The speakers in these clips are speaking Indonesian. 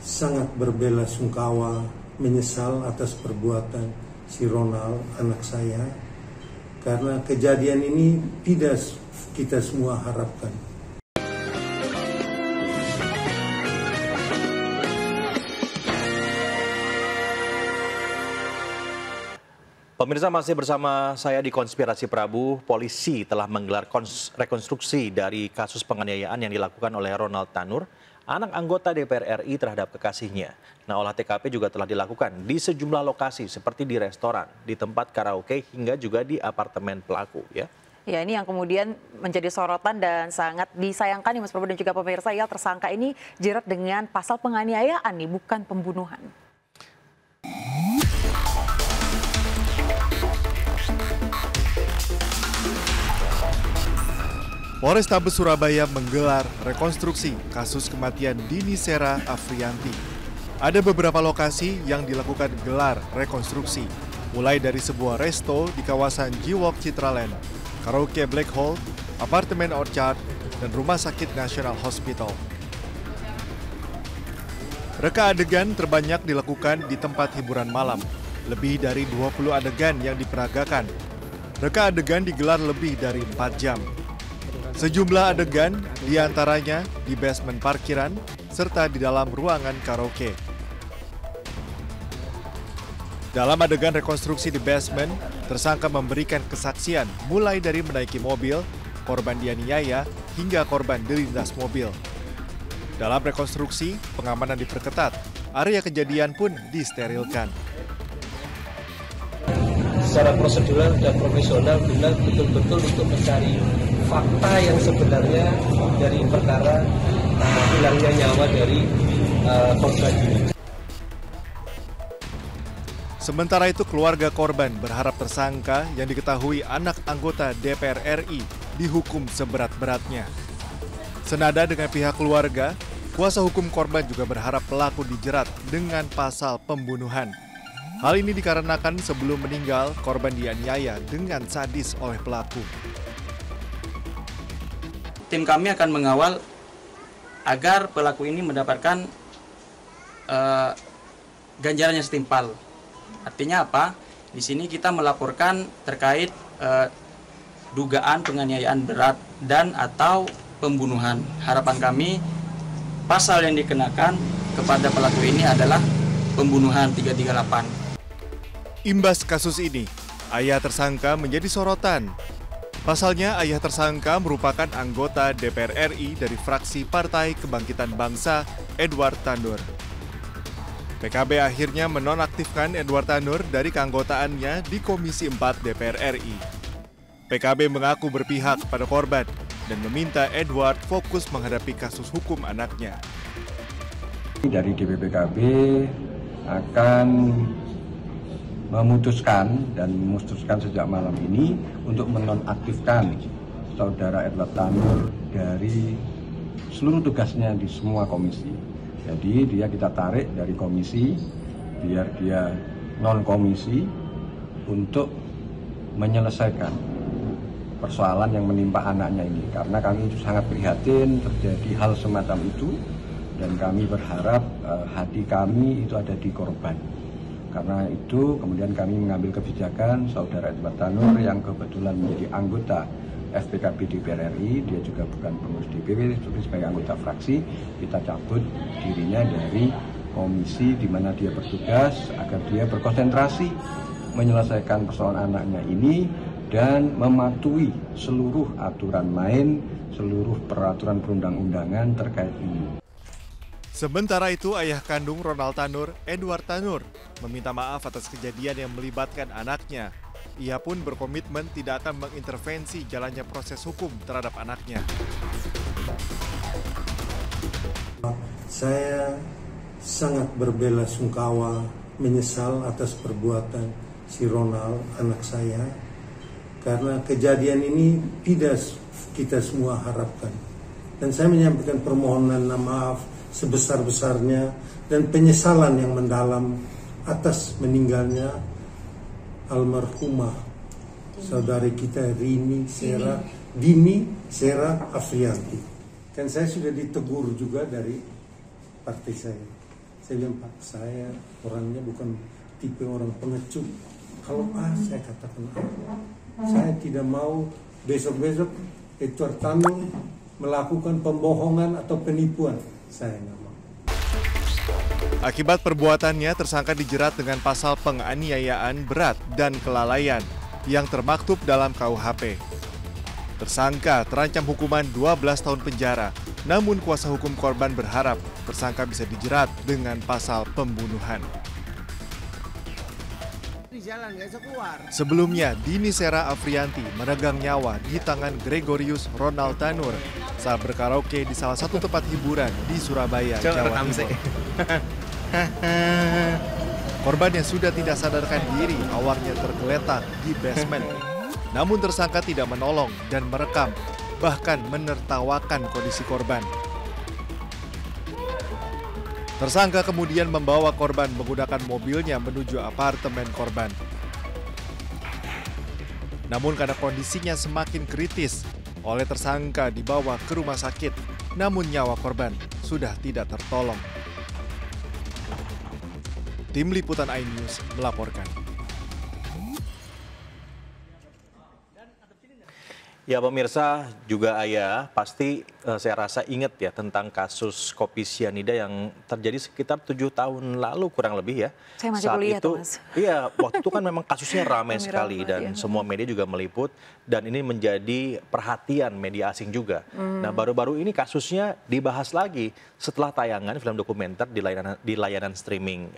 sangat berbelasungkawa, menyesal atas perbuatan si Ronald, anak saya, karena kejadian ini tidak kita semua harapkan. Pemirsa, masih bersama saya di Konspirasi Prabu. Polisi telah menggelar rekonstruksi dari kasus penganiayaan yang dilakukan oleh Ronald Tanur, anak anggota DPR RI terhadap kekasihnya. Nah, olah TKP juga telah dilakukan di sejumlah lokasi seperti di restoran, di tempat karaoke, hingga juga di apartemen pelaku. Ya, ini yang kemudian menjadi sorotan dan sangat disayangkan nih Mas Prabu dan juga pemirsa, ya, tersangka ini jerat dengan pasal penganiayaan nih, bukan pembunuhan. Polrestabes Surabaya menggelar rekonstruksi kasus kematian Dini Sera Afriyanti. Ada beberapa lokasi yang dilakukan gelar rekonstruksi, mulai dari sebuah resto di kawasan G-Walk Citraland, karaoke Black Hole, apartemen Orchard, dan Rumah Sakit National Hospital. Reka adegan terbanyak dilakukan di tempat hiburan malam, lebih dari 20 adegan yang diperagakan. Reka adegan digelar lebih dari 4 jam. Sejumlah adegan diantaranya di basement parkiran serta di dalam ruangan karaoke. Dalam adegan rekonstruksi di basement, tersangka memberikan kesaksian mulai dari menaiki mobil, korban dianiaya, hingga korban dilindas mobil. Dalam rekonstruksi, pengamanan diperketat, area kejadian pun disterilkan. Secara prosedural dan profesional guna betul-betul untuk mencari fakta yang sebenarnya dari perkara hilangnya nyawa dari korban ini. Sementara itu, keluarga korban berharap tersangka yang diketahui anak anggota DPR RI dihukum seberat-beratnya. Senada dengan pihak keluarga, kuasa hukum korban juga berharap pelaku dijerat dengan pasal pembunuhan. Hal ini dikarenakan sebelum meninggal, korban dianiaya dengan sadis oleh pelaku. Tim kami akan mengawal agar pelaku ini mendapatkan ganjaran yang setimpal. Artinya apa? Di sini kita melaporkan terkait dugaan penganiayaan berat dan atau pembunuhan. Harapan kami pasal yang dikenakan kepada pelaku ini adalah pembunuhan 338. Imbas kasus ini, ayah tersangka menjadi sorotan. Pasalnya, ayah tersangka merupakan anggota DPR RI dari fraksi Partai Kebangkitan Bangsa, Edward Tanur. PKB akhirnya menonaktifkan Edward Tanur dari keanggotaannya di Komisi 4 DPR RI. PKB mengaku berpihak pada korban dan meminta Edward fokus menghadapi kasus hukum anaknya. Dari DPPKB akan memutuskan sejak malam ini untuk menonaktifkan saudara Edward Tanur dari seluruh tugasnya di semua komisi. Jadi dia kita tarik dari komisi biar dia non komisi untuk menyelesaikan persoalan yang menimpa anaknya ini. Karena kami itu sangat prihatin terjadi hal semacam itu dan kami berharap hati kami itu ada di korban. Karena itu kemudian kami mengambil kebijakan saudara Edward Tanur yang kebetulan menjadi anggota FPKB DPR RI, dia juga bukan pengurus DPW, tapi sebagai anggota fraksi, kita cabut dirinya dari komisi di mana dia bertugas agar dia berkonsentrasi menyelesaikan persoalan anaknya ini dan mematuhi seluruh aturan main, seluruh peraturan perundang-undangan terkait ini. Sementara itu, ayah kandung Ronald Tanur, Edward Tanur, meminta maaf atas kejadian yang melibatkan anaknya. Ia pun berkomitmen tidak akan mengintervensi jalannya proses hukum terhadap anaknya. Saya sangat berbelasungkawa, menyesal atas perbuatan si Ronald, anak saya, karena kejadian ini tidak kita semua harapkan. Dan saya menyampaikan permohonan maaf sebesar-besarnya dan penyesalan yang mendalam atas meninggalnya almarhumah saudari kita Dini Sera Afriyanti. Kan saya sudah ditegur juga dari partai saya. Saya bilang, Pak, saya orangnya bukan tipe orang pengecut. Kalau A, saya katakan A. Saya tidak mau besok-besok Edward Tanur melakukan pembohongan atau penipuan. Saya nggak mau. Akibat perbuatannya, tersangka dijerat dengan pasal penganiayaan berat dan kelalaian yang termaktub dalam KUHP. Tersangka terancam hukuman 12 tahun penjara, namun kuasa hukum korban berharap tersangka bisa dijerat dengan pasal pembunuhan. Sebelumnya, Dini Sera Afrianti meregang nyawa di tangan Gregorius Ronald Tanur saat berkaraoke di salah satu tempat hiburan di Surabaya, Jawa Timur. Korban yang sudah tidak sadarkan diri awalnya tergeletak di basement. Namun tersangka tidak menolong dan merekam, bahkan menertawakan kondisi korban. Tersangka kemudian membawa korban menggunakan mobilnya menuju apartemen korban. Namun karena kondisinya semakin kritis, oleh tersangka dibawa ke rumah sakit, namun nyawa korban sudah tidak tertolong. Tim Liputan iNews melaporkan. Ya pemirsa, juga Ayah pasti saya rasa ingat ya tentang kasus kopi sianida yang terjadi sekitar 7 tahun lalu kurang lebih ya. Saya masih kuliah tuh, Mas. Iya, waktu itu kan memang kasusnya ramai sekali dan semua media juga meliput dan ini menjadi perhatian media asing juga. Nah baru-baru ini kasusnya dibahas lagi setelah tayangan film dokumenter di layanan streaming.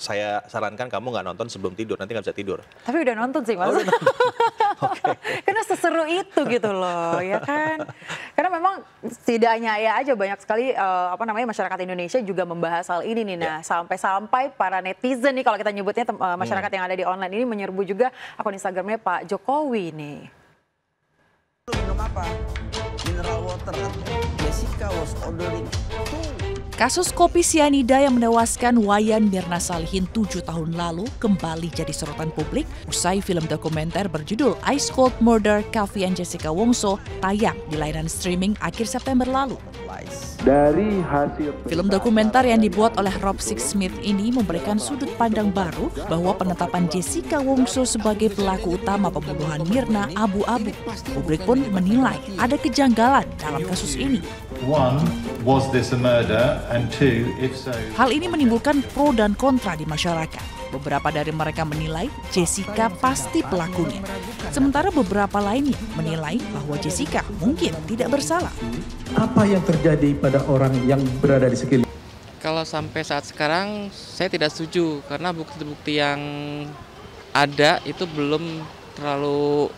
Saya sarankan kamu nggak nonton sebelum tidur, nanti nggak bisa tidur. Tapi udah nonton sih, Mas. Okay. Karena seseru itu gitu loh, ya kan? Karena memang tidak hanya Ayah aja, banyak sekali masyarakat Indonesia juga membahas hal ini nih. Nah, sampai-sampai para netizen nih kalau kita nyebutnya masyarakat yang ada di online ini menyerbu juga akun Instagramnya Pak Jokowi nih. Minum apa? Mineral water. Jessica was ordering. Kasus kopi sianida yang menewaskan Wayan Mirna Salihin 7 tahun lalu kembali jadi sorotan publik usai film dokumenter berjudul Ice Cold Murder Kavi and Jessica Wongso tayang di layanan streaming akhir September lalu. Dari hasil film dokumenter yang dibuat oleh Rob Sixsmith ini memberikan sudut pandang baru bahwa penetapan Jessica Wongso sebagai pelaku utama pembunuhan Mirna abu-abu. Publik pun menilai ada kejanggalan dalam kasus ini. One, was this a murder? And two, if so... Hal ini menimbulkan pro dan kontra di masyarakat. Beberapa dari mereka menilai Jessica pasti pelakunya. Sementara beberapa lainnya menilai bahwa Jessica mungkin tidak bersalah. Apa yang terjadi pada orang yang berada di sekeliling? Kalau sampai saat sekarang saya tidak setuju karena bukti-bukti yang ada itu belum terlalu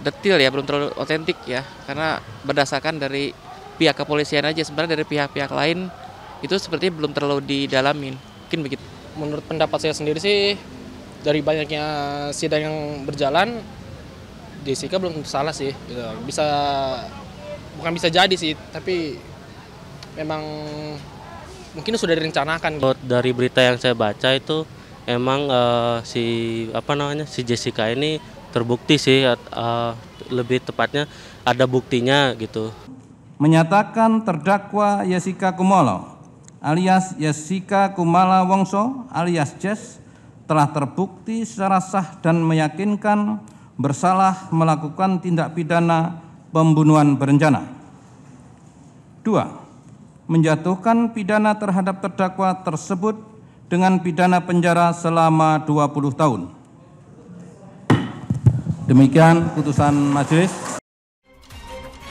detail ya, belum terlalu otentik ya. Karena berdasarkan dari pihak kepolisian aja, sebenarnya dari pihak-pihak lain itu sepertinya belum terlalu didalamin. Mungkin begitu. Menurut pendapat saya sendiri sih, dari banyaknya sidang yang berjalan, Jessica belum salah sih. Bukan bisa jadi sih, tapi memang mungkin sudah direncanakan. Dari berita yang saya baca itu emang si Jessica ini terbukti sih, lebih tepatnya ada buktinya gitu. Menyatakan terdakwa Jessica Kumolo alias Jessica Kumala Wongso alias Jess telah terbukti secara sah dan meyakinkan bersalah melakukan tindak pidana pembunuhan berencana. 2. Menjatuhkan pidana terhadap terdakwa tersebut dengan pidana penjara selama 20 tahun. Demikian putusan majelis.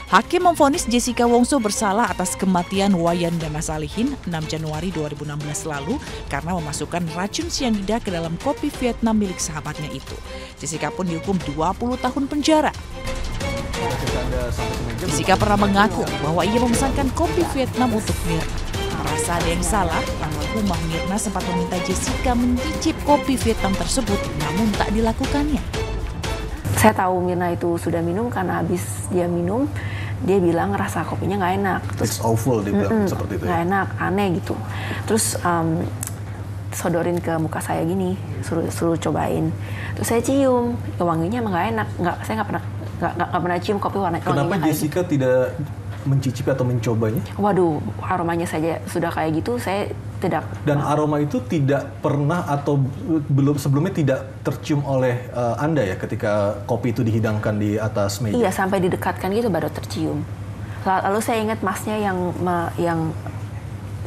Hakim memvonis Jessica Wongso bersalah atas kematian Wayan Mirna Salihin 6 Januari 2016 lalu karena memasukkan racun sianida ke dalam kopi Vietnam milik sahabatnya itu. Jessica pun dihukum 20 tahun penjara. Jessica pernah mengaku bahwa ia memesankan kopi Vietnam untuk Mirna. Merasa ada yang salah, almarhumah Mirna sempat meminta Jessica mencicip kopi Vietnam tersebut, namun tak dilakukannya. Saya tahu Mirna itu sudah minum karena habis dia minum, dia bilang rasa kopinya nggak enak. It's awful, dia bilang seperti itu ya? Nggak enak, aneh gitu. Terus sodorin ke muka saya gini, suruh cobain. Terus saya cium, wanginya emang nggak enak. Saya nggak pernah cium kopi warna. Kenapa Jessica tidak mencicipi atau mencobanya? Waduh, aromanya saja sudah kayak gitu, saya tidak. Dan aroma itu tidak pernah atau sebelumnya tidak tercium oleh Anda ya ketika kopi itu dihidangkan di atas meja? Iya, sampai didekatkan gitu baru tercium. Lalu saya ingat masnya yang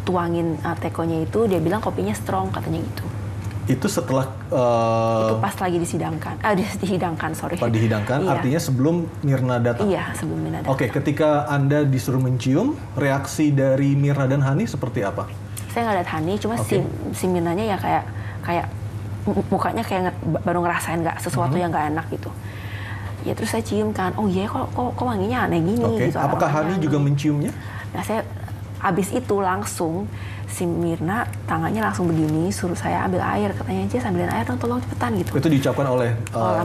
tuangin tekonya itu, dia bilang kopinya strong katanya gitu. Itu setelah itu pas lagi dihidangkan, sorry. Pas dihidangkan, iya. Artinya sebelum Mirna datang? Iya, sebelum Mirna datang. Oke, ketika Anda disuruh mencium, reaksi dari Mirna dan Hani seperti apa? Saya nggak lihat Hani, cuma si Mirnanya ya kayak mukanya kayak baru ngerasain sesuatu yang nggak enak gitu. Ya terus saya cium kan, oh iya kok wanginya aneh gini gitu. Apakah Hani juga menciumnya? Nah saya abis itu langsung si Mirna tangannya langsung begini, suruh saya ambil air, katanya Jess ambilin air dong tolong cepetan gitu. Itu diucapkan oleh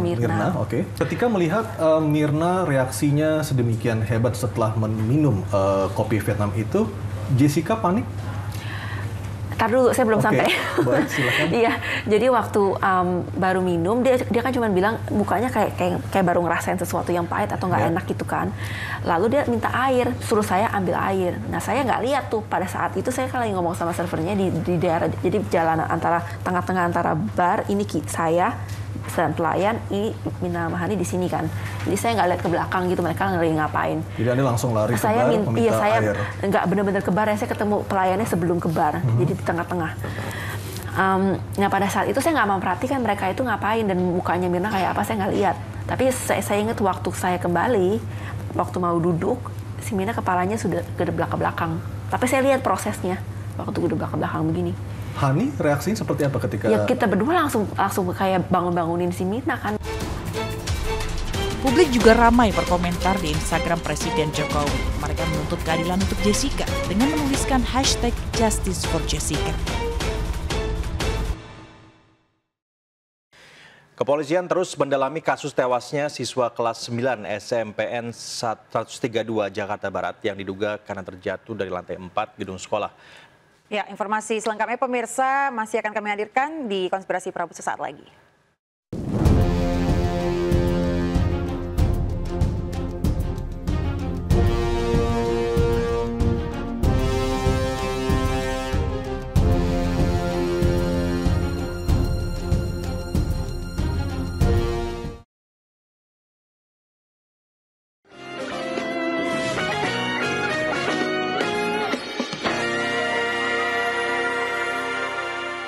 Mirna. Oke. Ketika melihat Mirna reaksinya sedemikian hebat setelah meminum kopi Vietnam itu, Jessica panik? Ntar dulu, saya belum sampai. Baik, silakan. Iya, jadi waktu baru minum, dia kan cuma bilang mukanya kayak baru ngerasain sesuatu yang pahit atau nggak enak gitu kan. Lalu dia minta air, suruh saya ambil air. Nah saya nggak lihat tuh pada saat itu saya kan lagi ngomong sama servernya di daerah, jadi jalanan tengah-tengah antara bar, ini saya dan pelayan, ini Mirna sama Hani di sini kan. Jadi saya nggak lihat ke belakang gitu, mereka lagi ngapain. Jadi Anda langsung lari ke bar, meminta iya, saya air? nggak benar-benar ke bar, saya ketemu pelayannya sebelum ke bar, jadi di tengah-tengah. Nah pada saat itu saya nggak memperhatikan mereka itu ngapain dan mukanya Mirna kayak apa, saya nggak lihat. Tapi saya ingat waktu saya kembali, waktu mau duduk, si Mirna kepalanya sudah gedeblak ke belakang. Tapi saya lihat prosesnya waktu gedeblak ke belakang begini. Hani reaksinya seperti apa ketika? Ya kita berdua langsung kayak bangunin si Mirna kan. Publik juga ramai berkomentar di Instagram Presiden Jokowi. Mereka menuntut keadilan untuk Jessica dengan menuliskan #JusticeForJessica. Kepolisian terus mendalami kasus tewasnya siswa kelas 9 SMPN 132 Jakarta Barat yang diduga karena terjatuh dari lantai 4 gedung sekolah. Ya, informasi selengkapnya pemirsa masih akan kami hadirkan di Konspirasi Prabu sesaat lagi.